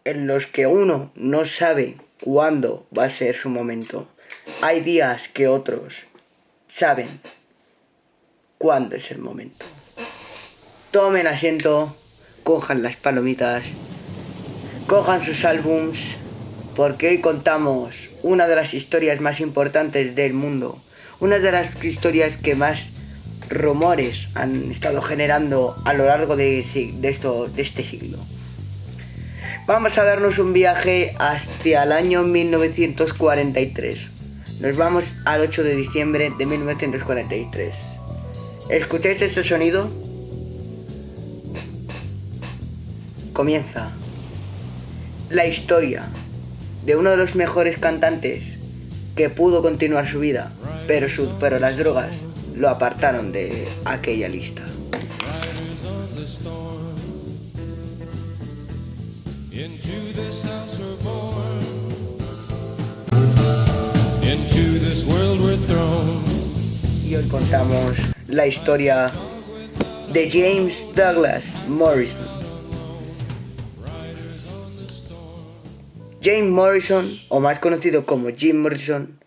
en los que uno no sabe cuándo va a ser su momento. Hay días que otros saben cuándo es el momento. Tomen asiento, cojan las palomitas, cojan sus álbums, porque hoy contamos una de las historias más importantes del mundo, una de las historias que más rumores han estado generando a lo largo de este siglo. Vamos a darnos un viaje hacia el año 1943. Nos vamos al 8 de diciembre de 1943. ¿Escucháis este sonido? Comienza la historia de uno de los mejores cantantes que pudo continuar su vida, pero las drogas lo apartaron de aquella lista. Y hoy contamos la historia de James Douglas Morrison. James Morrison, o más conocido como Jim Morrison,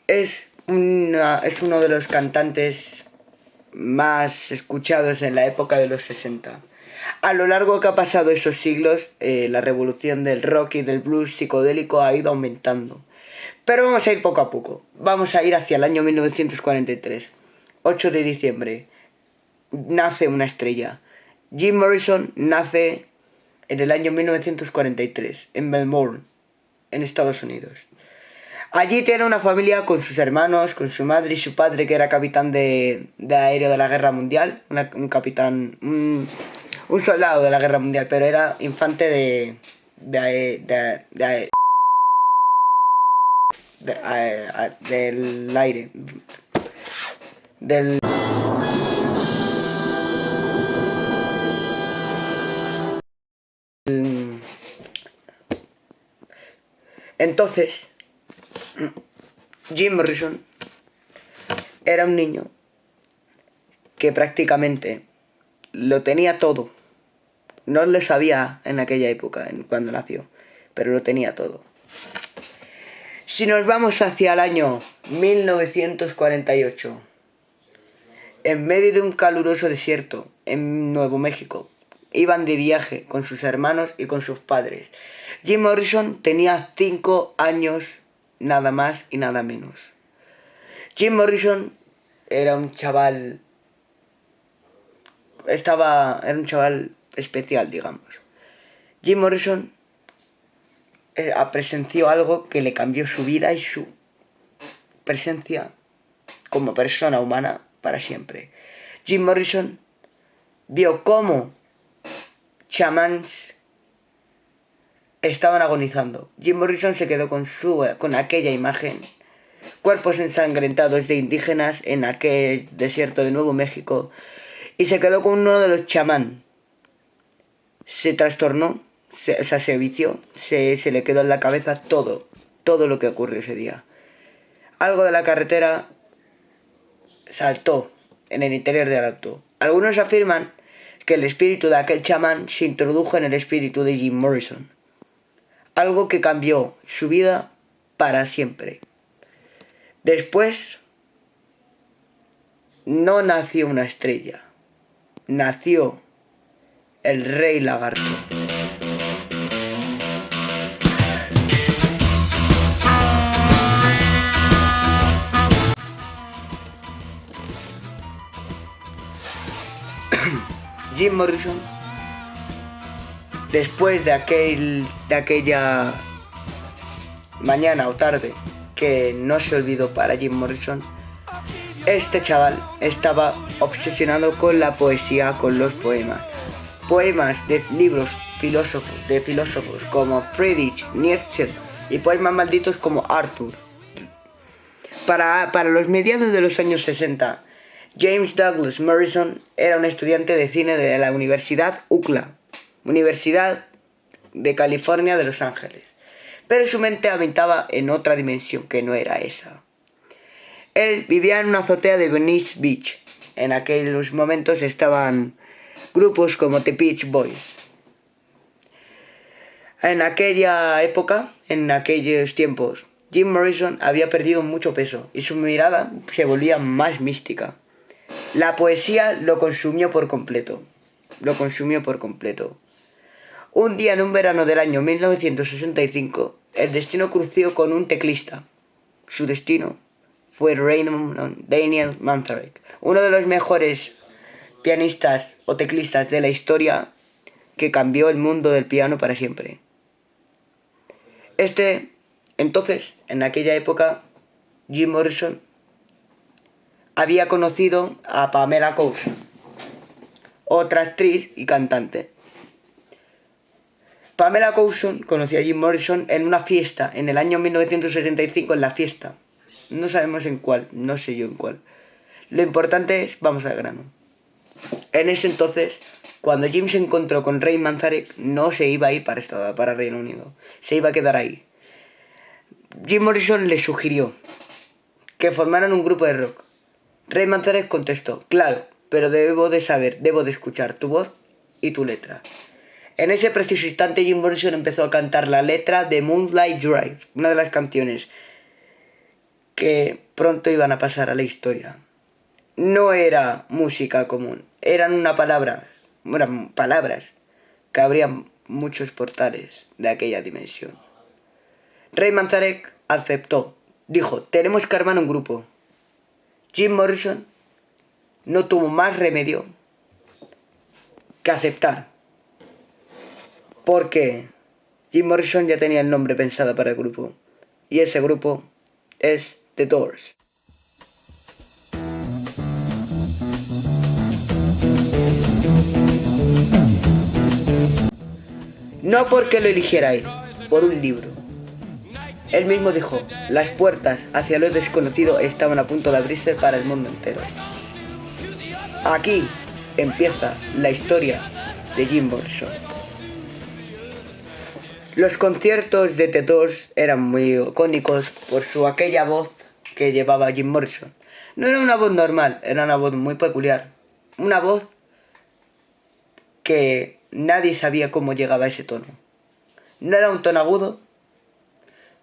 es uno de los cantantes más escuchados en la época de los 60. A lo largo que ha pasado esos siglos, la revolución del rock y del blues psicodélico ha ido aumentando. Pero vamos a ir poco a poco. Vamos a ir hacia el año 1943. 8 de diciembre. Nace una estrella. Jim Morrison nace en el año 1943, en Melbourne, en Estados Unidos. Allí tiene una familia con sus hermanos, con su madre y su padre, que era capitán de aéreo de la Guerra Mundial. Un soldado de la Guerra Mundial, pero era infante del aire. Entonces, Jim Morrison era un niño que prácticamente lo tenía todo. No lo sabía en aquella época, cuando nació, pero lo tenía todo. Si nos vamos hacia el año 1948, en medio de un caluroso desierto en Nuevo México, iban de viaje con sus hermanos y con sus padres. Jim Morrison tenía 5 años, nada más y nada menos. Jim Morrison era un chaval especial, digamos. Jim Morrison presenció algo que le cambió su vida y su presencia como persona humana para siempre. Jim Morrison vio cómo chamanes estaban agonizando. Jim Morrison se quedó con aquella imagen, cuerpos ensangrentados de indígenas en aquel desierto de Nuevo México, y se quedó con uno de los chamán. Se trastornó, se vició, se le quedó en la cabeza todo lo que ocurrió ese día. Algo de la carretera saltó en el interior del auto. Algunos afirman que el espíritu de aquel chamán se introdujo en el espíritu de Jim Morrison. Algo que cambió su vida para siempre. Después no nació una estrella, nació el Rey Lagarto. Jim Morrison, después de aquella mañana o tarde que no se olvidó para Jim Morrison, este chaval estaba obsesionado con la poesía, con los poemas de libros de filósofos como Friedrich Nietzsche y poemas malditos como Arthur. Para los mediados de los años 60, James Douglas Morrison era un estudiante de cine de la Universidad UCLA, Universidad de California de Los Ángeles, pero su mente habitaba en otra dimensión que no era esa. Él vivía en una azotea de Venice Beach. En aquellos momentos estaban grupos como The Beach Boys. En aquella época, en aquellos tiempos, Jim Morrison había perdido mucho peso y su mirada se volvía más mística. La poesía lo consumió por completo. Lo consumió por completo. Un día en un verano del año 1965, el destino crució con un teclista. Su destino fue Raymond Daniel Manzarek, uno de los mejores pianistas o teclistas de la historia que cambió el mundo del piano para siempre. Entonces, en aquella época, Jim Morrison había conocido a Pamela Courson, otra actriz y cantante. Pamela Courson conoció a Jim Morrison en una fiesta, en el año 1975 en la fiesta. No sabemos en cuál, no sé yo en cuál. Lo importante es, vamos al grano. En ese entonces, cuando Jim se encontró con Ray Manzarek, no se iba a ir para Reino Unido, se iba a quedar ahí. Jim Morrison le sugirió que formaran un grupo de rock. Ray Manzarek contestó, claro, pero debo de escuchar tu voz y tu letra. En ese preciso instante Jim Morrison empezó a cantar la letra de Moonlight Drive, una de las canciones que pronto iban a pasar a la historia. No era música común, eran palabras que abrían muchos portales de aquella dimensión. Ray Manzarek aceptó, dijo, tenemos que armar un grupo. Jim Morrison no tuvo más remedio que aceptar, porque Jim Morrison ya tenía el nombre pensado para el grupo, y ese grupo es The Doors. No porque lo eligiera él, por un libro. Él mismo dijo, las puertas hacia lo desconocido estaban a punto de abrirse para el mundo entero. Aquí empieza la historia de Jim Morrison. Los conciertos de The Doors eran muy icónicos por aquella voz que llevaba Jim Morrison. No era una voz normal, era una voz muy peculiar. Una voz que nadie sabía cómo llegaba a ese tono. No era un tono agudo,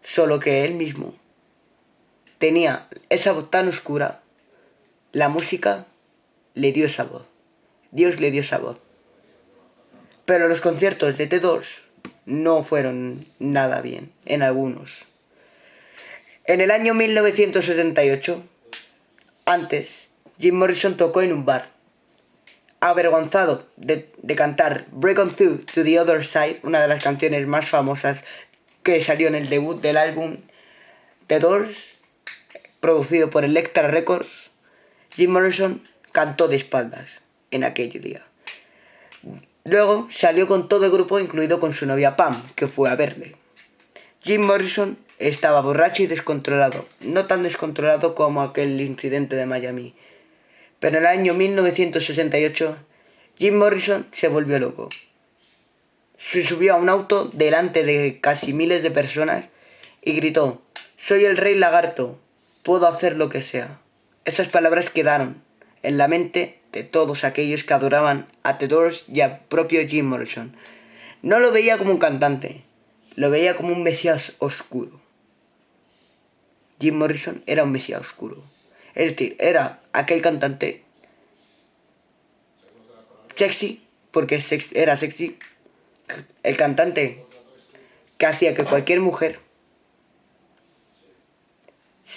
solo que él mismo tenía esa voz tan oscura. La música le dio esa voz. Dios le dio esa voz. Pero los conciertos de The Doors no fueron nada bien, en algunos. En el año 1978, antes, Jim Morrison tocó en un bar. Avergonzado de cantar Break On Through to the Other Side, una de las canciones más famosas que salió en el debut del álbum The Doors, producido por Elektra Records, Jim Morrison cantó de espaldas en aquel día. Luego salió con todo el grupo, incluido con su novia Pam, que fue a verle. Jim Morrison estaba borracho y descontrolado, no tan descontrolado como aquel incidente de Miami. Pero en el año 1968, Jim Morrison se volvió loco. Se subió a un auto delante de casi miles de personas y gritó, «Soy el rey lagarto, puedo hacer lo que sea». Esas palabras quedaron en la mente de todos aquellos que adoraban a The Doors y al propio Jim Morrison. No lo veía como un cantante, lo veía como un mesías oscuro. Jim Morrison era un mesías oscuro. Es decir, era aquel cantante sexy, porque era sexy, el cantante que hacía que cualquier mujer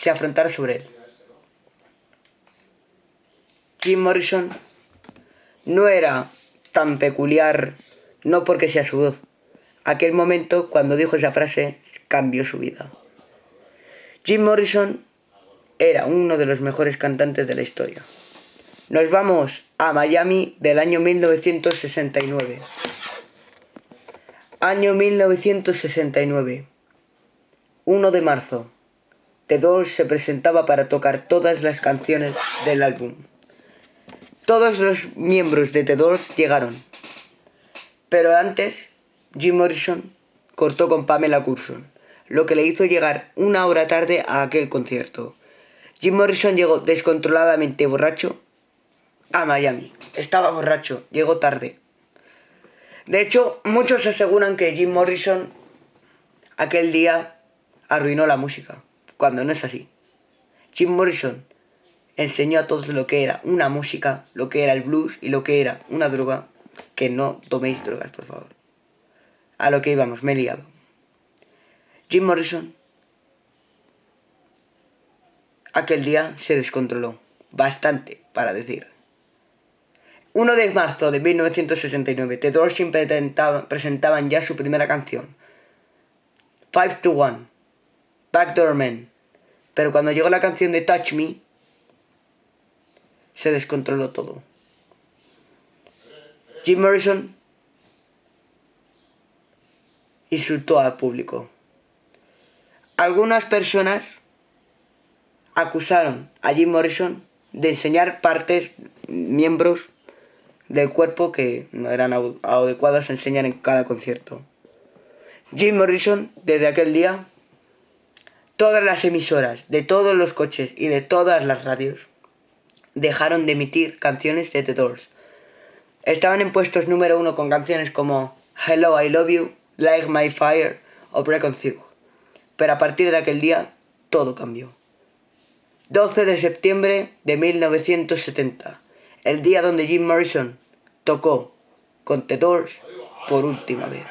se afrontara sobre él. Jim Morrison no era tan peculiar, no porque sea su voz. Aquel momento, cuando dijo esa frase, cambió su vida. Jim Morrison era uno de los mejores cantantes de la historia. Nos vamos a Miami del año 1969. Año 1969. 1 de marzo. The Doors se presentaba para tocar todas las canciones del álbum. Todos los miembros de The Doors llegaron. Pero antes, Jim Morrison cortó con Pamela Courson, lo que le hizo llegar 1 hora tarde a aquel concierto. Jim Morrison llegó descontroladamente borracho a Miami. Estaba borracho, llegó tarde. De hecho, muchos aseguran que Jim Morrison aquel día arruinó la música, cuando no es así. Jim Morrison enseñó a todos lo que era una música, lo que era el blues y lo que era una droga. Que no toméis drogas, por favor. A lo que íbamos, me he liado. Jim Morrison aquel día se descontroló, bastante para decir. 1 de marzo de 1969, The Doors presentaban ya su primera canción, 5 to 1, Backdoor Man. Pero cuando llegó la canción de Touch Me, se descontroló todo. Jim Morrison insultó al público. Algunas personas acusaron a Jim Morrison de enseñar miembros del cuerpo que no eran adecuados a enseñar en cada concierto. Jim Morrison, desde aquel día, todas las emisoras de todos los coches y de todas las radios dejaron de emitir canciones de The Doors. Estaban en puestos número 1 con canciones como Hello, I Love You, Light My Fire o Break On Through. Pero a partir de aquel día, todo cambió. 12 de septiembre de 1970, el día donde Jim Morrison tocó con The Doors por última vez.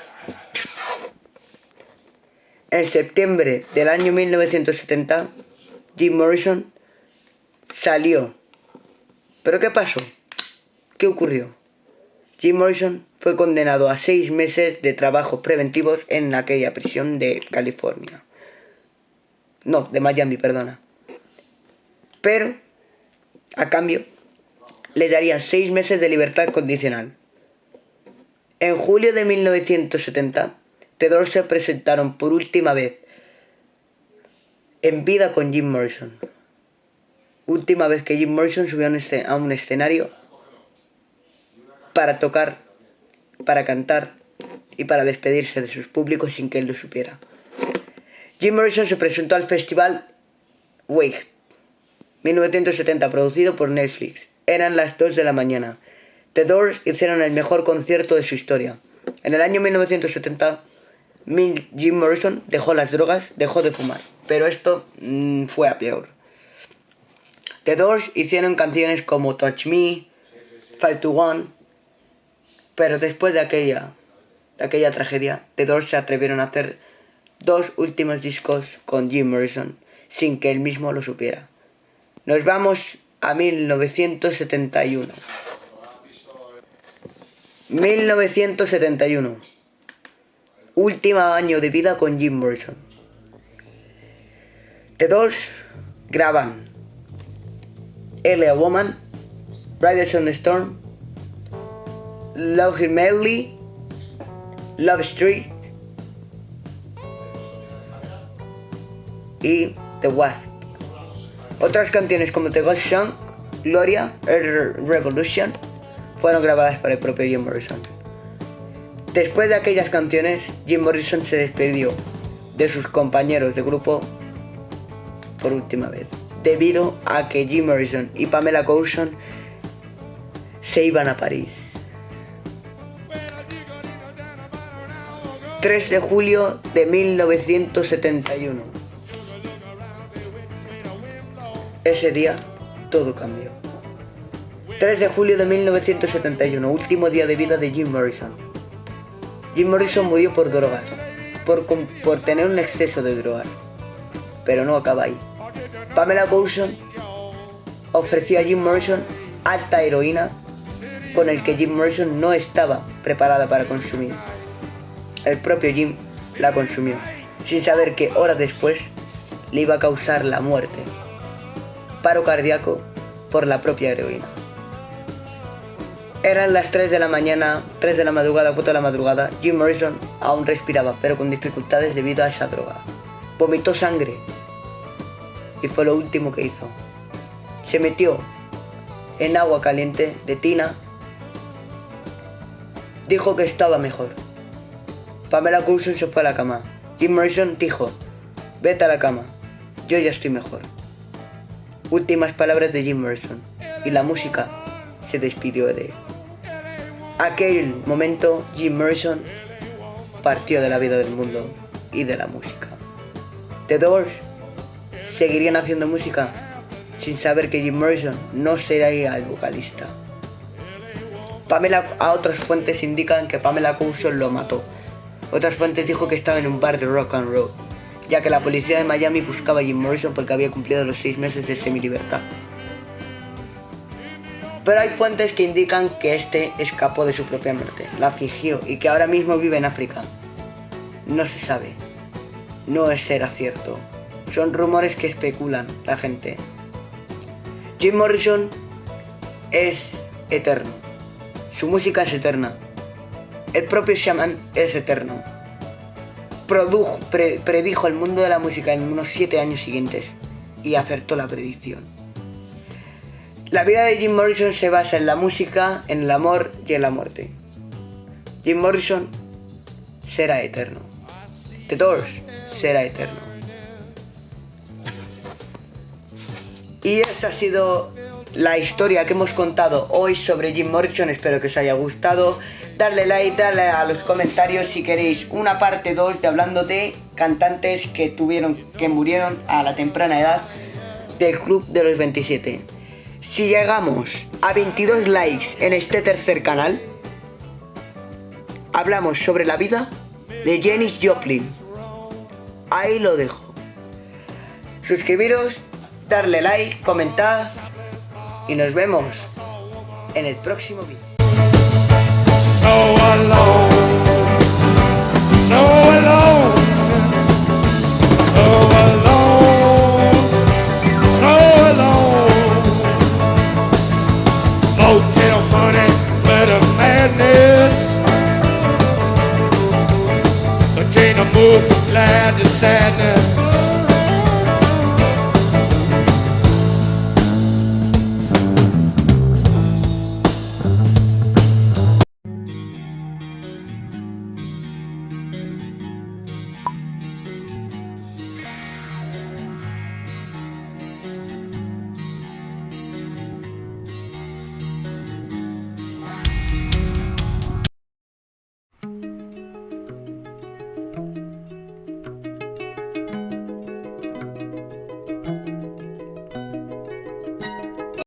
En septiembre del año 1970, Jim Morrison salió. ¿Pero qué pasó? ¿Qué ocurrió? Jim Morrison fue condenado a 6 meses de trabajos preventivos en aquella prisión de California. No, de Miami, perdona. Pero, a cambio, le darían 6 meses de libertad condicional. En julio de 1970, The Doors se presentaron por última vez en vida con Jim Morrison. Última vez que Jim Morrison subió a un escenario para tocar, para cantar y para despedirse de sus públicos sin que él lo supiera. Jim Morrison se presentó al festival Wake 1970, producido por Netflix. Eran las 2 de la mañana. The Doors hicieron el mejor concierto de su historia. En el año 1970, Jim Morrison dejó las drogas, dejó de fumar. Pero esto fue a peor. The Doors hicieron canciones como Touch Me, 5 to 1, pero después de aquella tragedia, The Doors se atrevieron a hacer 2 últimos discos con Jim Morrison, sin que él mismo lo supiera. Nos vamos a 1971. 1971. Último año de vida con Jim Morrison. The Doors graban L.A. Woman, Riders on the Storm, Love Him Madly, Love Street y The Wasp. Otras canciones como The Ghost Song, Gloria, Revolution fueron grabadas por el propio Jim Morrison. Después de aquellas canciones, Jim Morrison se despidió de sus compañeros de grupo por última vez, debido a que Jim Morrison y Pamela Coulson se iban a París. 3 de julio de 1971. Ese día todo cambió. 3 de julio de 1971, último día de vida de Jim Morrison. Jim Morrison murió por drogas, por tener un exceso de drogas. Pero no acaba ahí. Pamela Coulson ofreció a Jim Morrison alta heroína con el que Jim Morrison no estaba preparada para consumir. El propio Jim la consumió, sin saber que horas después le iba a causar la muerte. Paro cardíaco por la propia heroína. Eran las 3 de la mañana, 3 de la madrugada, 4 de la madrugada. Jim Morrison aún respiraba, pero con dificultades debido a esa droga. Vomitó sangre y fue lo último que hizo. Se metió en agua caliente de tina. Dijo que estaba mejor. Pamela Coulson se fue a la cama. Jim Morrison dijo: vete a la cama, yo ya estoy mejor. Últimas palabras de Jim Morrison, y la música se despidió de él. aquel momento Jim Morrison partió de la vida del mundo y de la música. The Doors seguirían haciendo música sin saber que Jim Morrison no sería el vocalista. A otras fuentes indican que Pamela Couson lo mató. Otras fuentes dijo que estaba en un bar de rock and roll, ya que la policía de Miami buscaba a Jim Morrison porque había cumplido los 6 meses de semilibertad. Pero hay fuentes que indican que este escapó de su propia muerte, la fingió y que ahora mismo vive en África. No se sabe. No será cierto. Son rumores que especulan la gente. Jim Morrison es eterno. Su música es eterna. El propio Shaman es eterno. Predijo el mundo de la música en unos 7 años siguientes y acertó la predicción. La vida de Jim Morrison se basa en la música, en el amor y en la muerte. Jim Morrison será eterno. The Doors será eterno. Y esa ha sido la historia que hemos contado hoy sobre Jim Morrison. Espero que os haya gustado. Darle like, darle a los comentarios si queréis una parte 2 de hablando de cantantes que murieron a la temprana edad del Club de los 27. Si llegamos a 22 likes en este tercer canal, hablamos sobre la vida de Janis Joplin. Ahí lo dejo. Suscribiros, darle like, comentad y nos vemos en el próximo vídeo. So alone, so alone, so alone, so alone. Motel money, better madness. But ain't no move from glad to sadness.